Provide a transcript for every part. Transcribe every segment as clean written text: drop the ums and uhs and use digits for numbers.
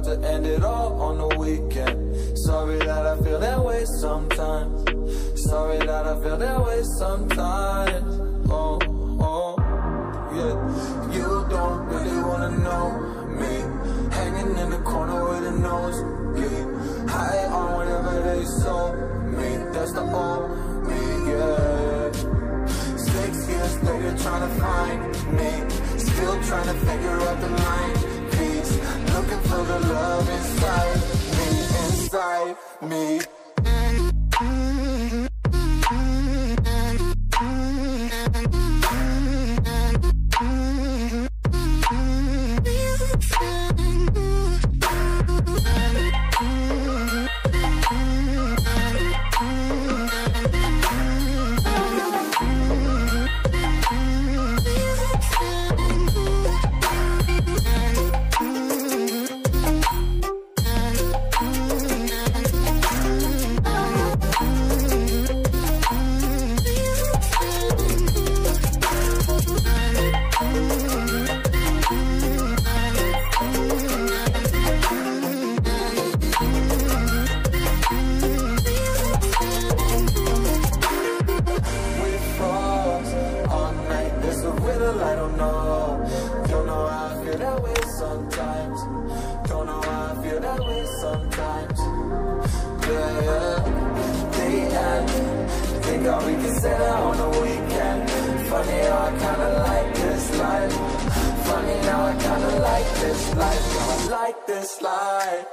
to end it all on the weekend. Sorry that I feel that way sometimes. Sorry that I feel that way sometimes. Oh, oh, yeah. You don't really wanna know me, hanging in the corner with a nosebleed, high on whatever they sold me. That's the old me, yeah. 6 years later trying to find me, still trying to figure out the mind piece, looking for the love inside me, inside me. I don't know how I feel that way sometimes. Don't know how I feel that way sometimes. Yeah, yeah. The end. Think how we can say that on the weekend. Funny how I kinda like this life. Funny how I kinda like this life. How I like this life.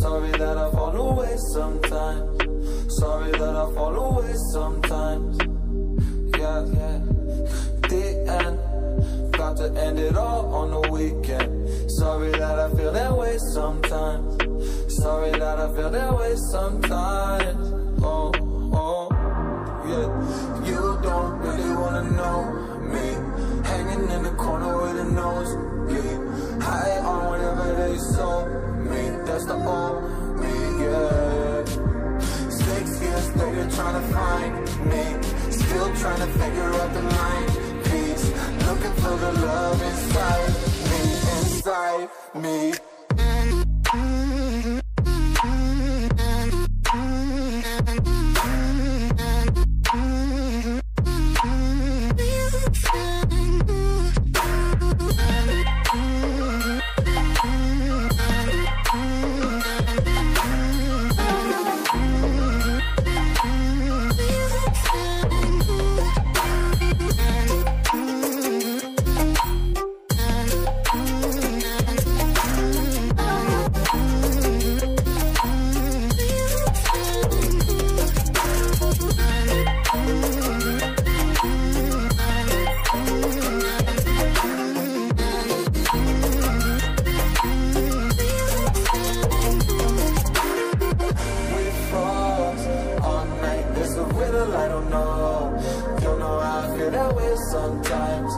Sorry that I fall away sometimes. Sorry that I fall away sometimes. Yeah, yeah. The end. Got to end it all on the weekend. Sorry that I feel that way sometimes. Sorry that I feel that way sometimes. Oh, oh, yeah. You don't really wanna know me, hanging in the corner with a nosebleed, high on whatever they sold me. That's the old me, yeah. 6 years later trying to find me, still trying to figure out the mind piece, looking for the love inside me, inside me. I don't know how I feel that way sometimes.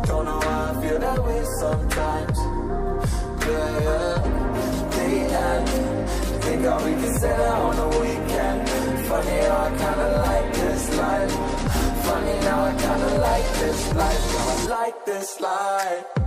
Don't know how I feel that way sometimes. Yeah, yeah. The end. Think how we can say that on the weekend. Funny how I kinda like this life. Funny how I kinda like this life. How I like this life.